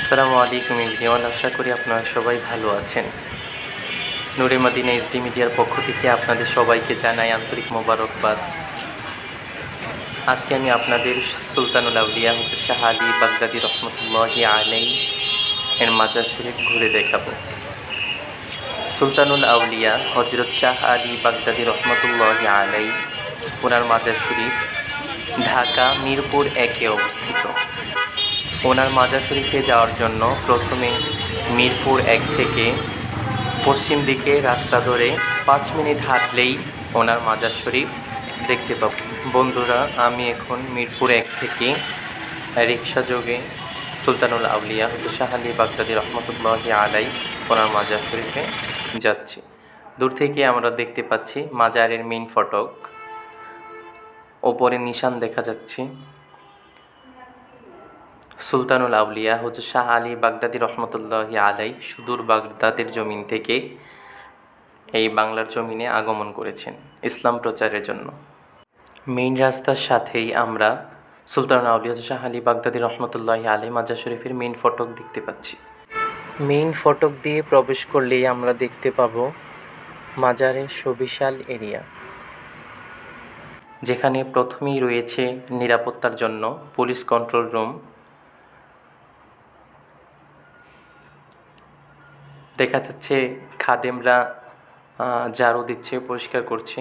আসসালামু আলাইকুম এভরিওয়ান, আশা করি আপনারা সবাই ভালো আছেন। নূরে মদিনা এইচডি মিডিয়ার পক্ষ থেকে আপনাদের সবাইকে জানাই আন্তরিক মোবারকবাদ। আজকে আমি আপনাদের সুলতানুল আউলিয়া হযরত শাহ আলী বাগদাদী রহমতুল্লাহি আলাইহি এর মাজার শরীফ ঘুরে দেখাবো। সুলতানুল আউলিয়া হযরত শাহ আলী বাগদাদী রহমতুল্লাহি আলাইহি ওনার মাজার শরীফ ঢাকা মিরপুর 1-এ অবস্থিত। ওনার মাজার শরীফে যাওয়ার জন্য প্রথমে মিরপুর 1 থেকে পশ্চিম দিকে রাস্তা ধরে 5 মিনিট হাঁটলেই ওনার মাজার শরীফ দেখতে পাব। বন্ধুরা, আমি এখন মিরপুর 1 থেকে রিক্সা যোগে সুলতানুল আউলিয়া হযরত শাহ আলী বাগদাদী রহমতুল্লাহি আলাইহি ওনার মাজার শরীফে যাচ্ছি। দূর থেকে আমরা দেখতে পাচ্ছি মাজারের মেইন ফটক, ওপরে নিশান দেখা যাচ্ছে। সুলতানুল আউলিয়া হযরত শাহ আলী বাগদাদী রহমতুল্লাহি আলাইহি সুদূর বাগদাদের জমিন থেকে এই বাংলার জমিনে আগমন করেছেন ইসলাম প্রচারের জন্য। মেইন রাস্তার সাথেই আমরা সুলতানুল আউলিয়া হযরত শাহ আলী বাগদাদী রহমতুল্লাহি আলাইহি মাজার শরীফের মেইন ফটক দেখতে পাচ্ছি। মেইন ফটক দিয়ে প্রবেশ করলেই আমরা দেখতে পাব মাজারের সুবিশাল এরিয়া, যেখানে প্রথমেই রয়েছে নিরাপত্তার জন্য পুলিশ কন্ট্রোল রুম। দেখা যাচ্ছে খাদেমরা ঝাড়ু দিচ্ছে, পরিষ্কার করছে।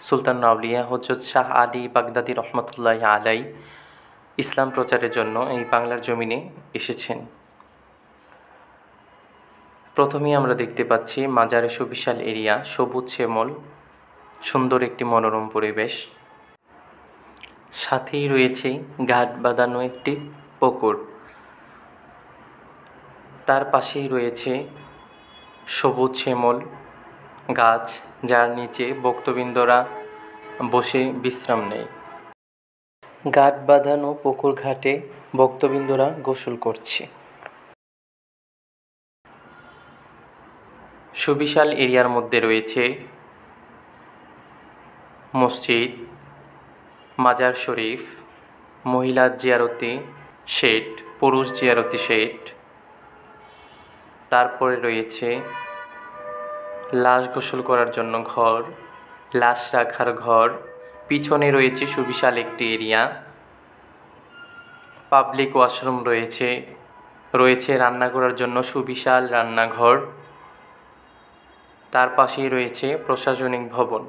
সুলতানুল আউলিয়া হযরত শাহ আলী বাগদাদী রহমতুল্লাহি আলাইহি ইসলাম প্রচারের জন্য এই বাংলার জমিনে এসেছেন। প্রথমেই আমরা দেখতে পাচ্ছি মাজারের সুবিশাল এরিয়া, সবুজ শ্যামল, সুন্দর একটি মনোরম পরিবেশ। সাথেই রয়েছে ঘাট বাঁধানো একটি পুকুর, তার পাশেই রয়েছে সবুজ শ্যামল গাছ, যার নিচে ভক্তবৃন্দরা বসে বিশ্রাম নেয়। ঘাট বাঁধানো পুকুর ঘাটে ভক্তবৃন্দরা গোসল করছে। সুবিশাল এরিয়ার মধ্যে রয়েছে মসজিদ, মাজার শরীফ, মহিলা জিয়ারতি শেড, পুরুষ জিয়ারতি শেড, তারপরে রয়েছে লাশ গোসল করার জন্য ঘর, লাশ রাখার ঘর। পিছনে রয়েছে সুবিশাল একটি এরিয়া, পাবলিক ওয়াশরুম রয়েছে রান্না করার জন্য সুবিশাল রান্নাঘর। তার পাশেই রয়েছে প্রশাসনিক ভবন।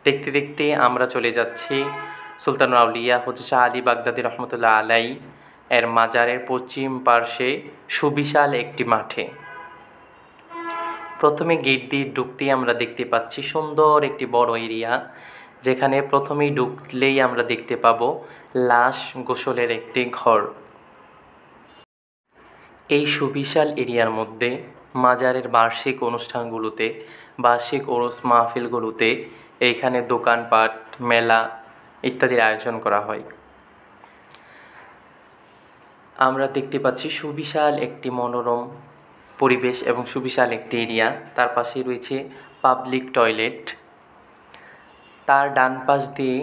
দেখতে দেখতে আমরা চলে যাচ্ছি সুলতানুল আউলিয়া হযরত শাহ আলী বাগদাদী রহমতুল্লাহ আলাইহি এর মাজারের পশ্চিম পার্শ্বে সুবিশাল একটি মাঠে। প্রথমে গেট দিয়ে ঢুকতেই আমরা দেখতে পাচ্ছি সুন্দর একটি বড় এরিয়া, যেখানে প্রথমেই ঢুকলেই আমরা দেখতে পাব লাশ গোসলের একটি ঘর। এই সুবিশাল এরিয়ার মধ্যে মাজারের বার্ষিক অনুষ্ঠানগুলোতে, বার্ষিক ওরস মাহফিলগুলোতে এইখানে দোকানপাট, মেলা ইত্যাদির আয়োজন করা হয়। আমরা দেখতে পাচ্ছি সুবিশাল একটি মনোরম পরিবেশ এবং সুবিশাল একটি এরিয়া। তার পাশেই রয়েছে পাবলিক টয়লেট। তার ডান পাশ দিয়ে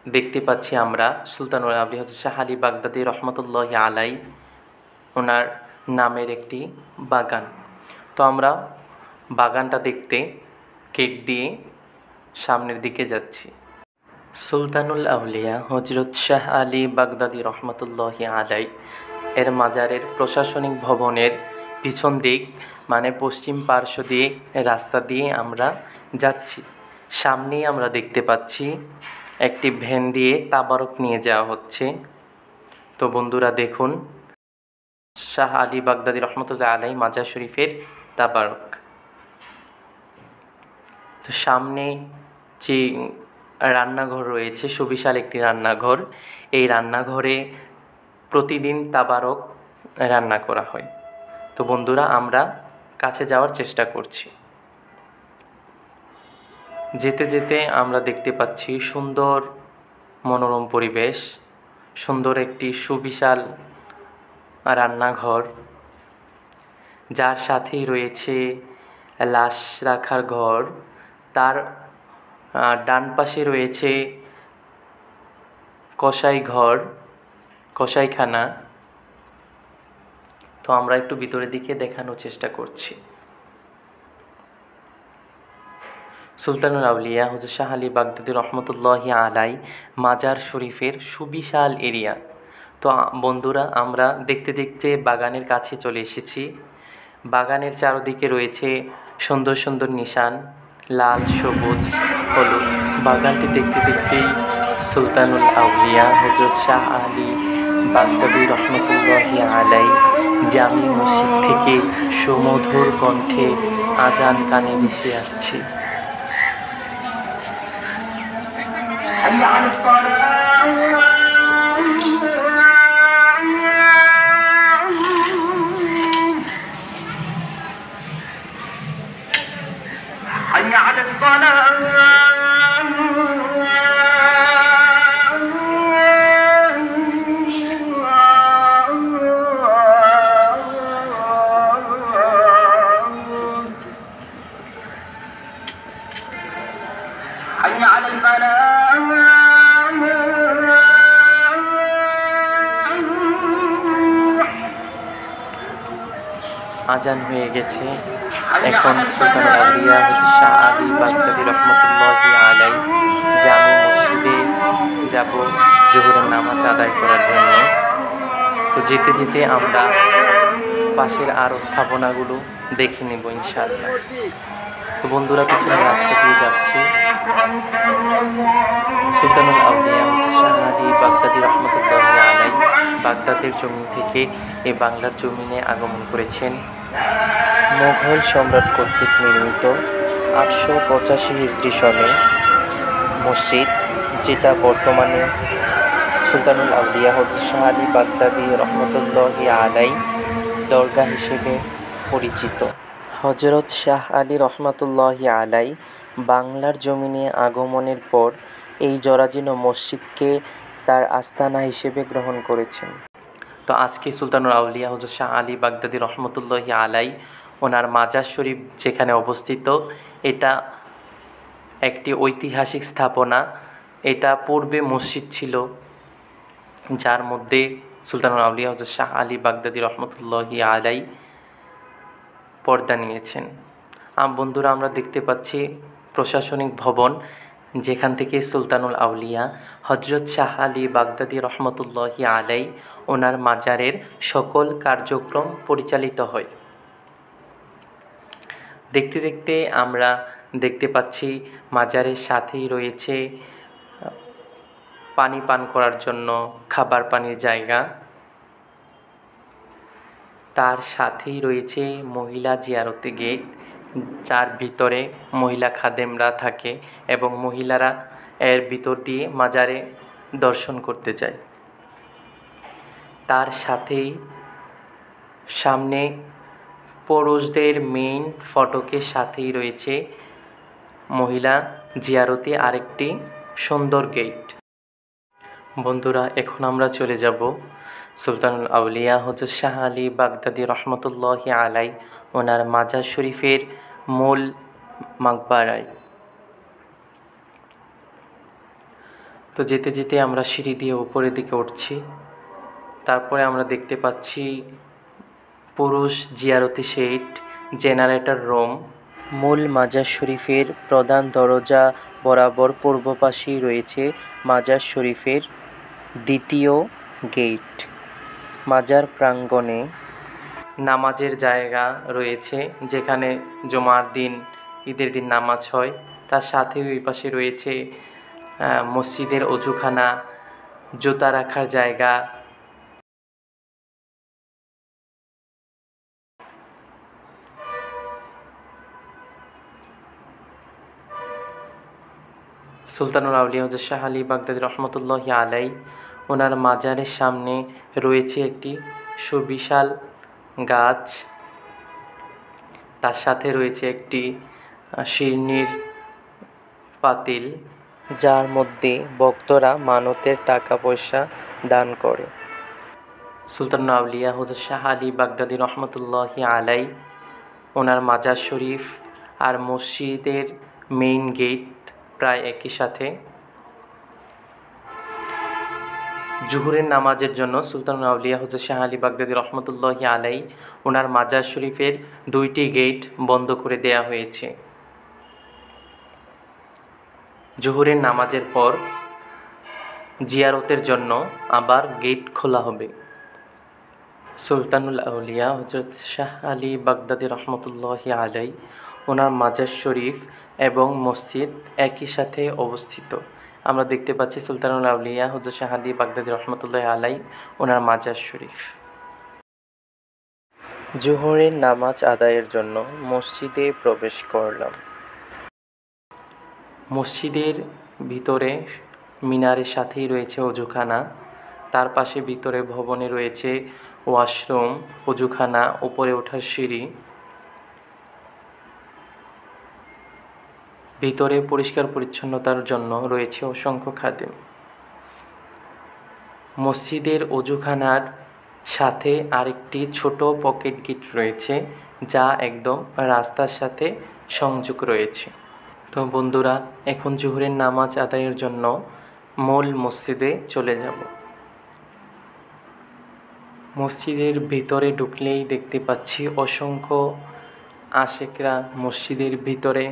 দেখতে পাচ্ছি আমরা সুলতানুল আউলিয়া হযরত শাহ আলী বাগদাদী রহমতুল্লাহি আলাইহি ওনার নামের একটি বাগান। তো আমরা বাগানটা দেখতে গেট দিয়ে সামনের দিকে যাচ্ছি। সুলতানুল আউলিয়া হযরত শাহ আলী বাগদাদী রহমতুল্লাহি আলাইহি এর মাজারের প্রশাসনিক ভবনের পিছন দিক, মানে পশ্চিম পার্শ্ব দিয়ে রাস্তা দিয়ে আমরা যাচ্ছি। সামনেই আমরা দেখতে পাচ্ছি একটি ভ্যান দিয়ে তাবারক নিয়ে যাওয়া হচ্ছে। তো বন্ধুরা দেখুন শাহ আলী বাগদাদী রহমতুল্লাহ আলাইহি মাজার শরীফের তাবারক। তো সামনে যে রান্নাঘর রয়েছে, সুবিশাল একটি রান্নাঘর, এই রান্নাঘরে প্রতিদিন তাবারক রান্না করা হয়। তো বন্ধুরা আমরা কাছে যাওয়ার চেষ্টা করছি। যেতে যেতে আমরা দেখতে পাচ্ছি সুন্দর মনোরম পরিবেশ, সুন্দর একটি সুবিশাল রান্নাঘর, যার সাথেই রয়েছে লাশ রাখার ঘর। তার ডান পাশে রয়েছে কসাই ঘর, কসাইখানা। তো আমরা একটু ভিতরের দিকে দেখানোর চেষ্টা করছি। সুলতানুল আউলিয়া হুজুর শাহ আলী বাগদাদী রহমতুল্লাহি আলাই মাজার শরীফের সুবিশাল এরিয়া। তো বন্ধুরা, আমরা দেখতে দেখতে বাগানের কাছে চলে এসেছি। বাগানের চারদিকে রয়েছে সুন্দর সুন্দর নিশান, লাল, সবুজ, হলুদ। বাগানটি দেখতে দেখতেই সুলতানুল আউলিয়া হুজুর শাহ আলী বাগদাদী রহমতুল্লাহি আলাই জামি মসজিদ থেকে সুমধুর কণ্ঠে আজান কানে ভেসে আসছে। আজান হয়ে গেছে। এখন সুলতানুল আউলিয়া হুজুর শাহ আলী বাগদাদী রহমতুল্লাহি আলাই জামি মসজিদে যাব জোহরের নামাজ আদায় করার জন্য। তো যেতে যেতে আমরা পাশের আরও স্থাপনাগুলো দেখে নেব ইনশাআল্লাহ। তো বন্ধুরা, পিছনে রাস্তা দিয়ে যাচ্ছি। সুলতানুল আউলিয়া হুজুর শাহ আলী বাগদাদী রহমতুল্লাহি আলাই বাগদাদের জমিন থেকে এই বাংলার জমিনে আগমন করেছেন। মুঘল সম্রাট কর্তৃক নির্মিত 885 হিজরি সনে মসজিদ, যেটা বর্তমানে সুলতানুল আউলিয়া হুজুর শাহ আলী বাগদাদী রহমতুল্লাহি আলাই দরগাহ হিসেবে পরিচিত। হযরত শাহ আলী রহমতুল্লাহি আলাই বাংলার জমিনে আগমনের পর এই জরাজীর্ণ মসজিদকে তার আস্তানা হিসেবে গ্রহণ করেছেন। তো আজকে সুলতানুল আউলিয়া হুজুর শাহ আলী বাগদাদী রহমতুল্লাহি আলাই ওনার মাজার শরীফ যেখানে অবস্থিত, এটা একটি ঐতিহাসিক স্থাপনা। এটা পূর্বে মসজিদ ছিল, যার মধ্যে সুলতানুল আউলিয়া হুজুর শাহ আলী বাগদাদী রহমতুল্লাহি আলাই পর্দা নিয়েছেন। বন্ধুরা, আমরা দেখতে পাচ্ছি প্রশাসনিক ভবন, যেখান থেকে সুলতানুল আউলিয়া হজরত শাহ আলী বাগদাদী রহমতুল্লাহি আলাই ওনার মাজারের সকল কার্যক্রম পরিচালিত হয়। দেখতে দেখতে আমরা দেখতে পাচ্ছি মাজারের সাথেই রয়েছে পানি পান করার জন্য খাবার পানির জায়গা। তার সাথেই রয়েছে মহিলা জিয়ারতে গেট, যার ভিতরে মহিলা খাদেমরা থাকে এবং মহিলারা এর ভিতর দিয়ে মাজারে দর্শন করতে যায়। তার সাথেই সামনে পুরুষদের মেইন ফটকের সাথেই রয়েছে মহিলা জিয়ারতে আরেকটি সুন্দর গেট। বন্ধুরা, এখন আমরা চলে যাব সুলতানুল আউলিয়া হুজুর শাহ আলী বাগদাদী রহমতুল্লাহি আলাই ওনার মাজার শরীফের মূল মাকবারায়। তো যেতে যেতে আমরা সিঁড়ি দিয়ে উপরের দিকে উঠছি। তারপরে আমরা দেখতে পাচ্ছি পুরুষ জিয়ারতি শেড, জেনারেটর রুম। মূল মাজার শরীফের প্রধান দরজা বরাবর পূর্ব পাশেই রয়েছে মাজার শরীফের দ্বিতীয় গেট। মাজার প্রাঙ্গণে নামাজের জায়গা রয়েছে, যেখানে জুমার দিন, ঈদের দিন নামাজ হয়। তার সাথে ওই পাশে রয়েছে মসজিদের অজুখানা, জুতা রাখার জায়গা। সুলতানুল আউলিয়া হুজুর শাহ আলী বাগদাদী রহমতুল্লাহি আলাই ওনার মাজারের সামনে রয়েছে একটি সুবিশাল গাছ। তার সাথে রয়েছে একটি শিরনির পাতিল, যার মধ্যে ভক্তরা মানতের টাকা পয়সা দান করে। সুলতানুল আউলিয়া হুজুর শাহ আলী বাগদাদী রহমতুল্লাহি আলাই ওনার মাজার শরীফ আর মসজিদের মেইন গেট প্রায় একই সাথে। জুহুরের নামাজের জন্য সুলতানুল আউলিয়া হযরত শাহ আলী বাগদাদী রহমতুল্লাহি আলাই ওনার মাজার শরীফের 2টি গেট বন্ধ করে দেয়া হয়েছে। জুহুরের নামাজের পর জিয়ারতের জন্য আবার গেট খোলা হবে। সুলতানুল আউলিয়া হযরত শাহ আলী বাগদাদী রহমতুল্লাহি আলাই ওনার মাজার শরীফ এবং মসজিদ একই সাথে অবস্থিত। আমরা দেখতে পাচ্ছি সুলতানুল আউলিয়া হযরত শাহ আলী বাগদাদী রহমতুল্লাহি আলাই ওনার মাজার শরীফ। জোহরের নামাজ আদায়ের জন্য মসজিদে প্রবেশ করলাম। মসজিদের ভিতরে মিনারের সাথেই রয়েছে অজুখানা, তার পাশে ভিতরে ভবনে রয়েছে ওয়াশরুম, অজুখানা, উপরে ওঠার সিঁড়ি। ভিতরে পরিষ্কার পরিচ্ছন্নতার জন্য রয়েছে অসংখ্য খাদেম। মসজিদের অজুখানার সাথে আরেকটি ছোট পকেট গেট রয়েছে, যা একদম রাস্তার সাথে সংযোগ রয়েছে। তো বন্ধুরা, এখন জোহরের নামাজ আদায়ের জন্য মূল মসজিদে চলে যাব। মসজিদের ভিতরে ঢুকলেই দেখতে পাচ্ছি অসংখ্য আশেকরা মসজিদের ভিতরে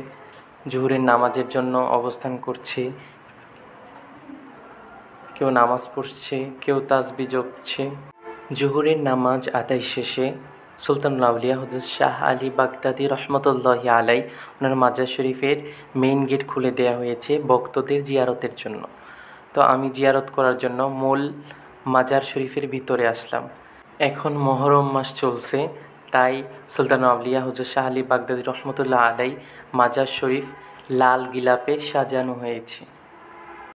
জোহরের নামাজের জন্য অবস্থান করছে। কেউ নামাজ পড়ছে, কেউ তাসবিহ জপছে। জোহরের নামাজ আদায় শেষে সুলতানুল আউলিয়া হযরত শাহ আলী বাগদাদী রহমতুল্লাহি আলাই ওনার মাজার শরীফের মেইন গেট খুলে দেওয়া হয়েছে ভক্তদের জিয়ারতের জন্য। তো আমি জিয়ারত করার জন্য মূল মাজার শরীফের ভিতরে আসলাম। এখন মহরম মাস চলছে, তাই সুলতানুল আউলিয়া হযরত শাহ আলী বাগদাদী রহমতুল্লাহ আলাই মাজার শরীফ লাল গিলাপে সাজানো হয়েছে।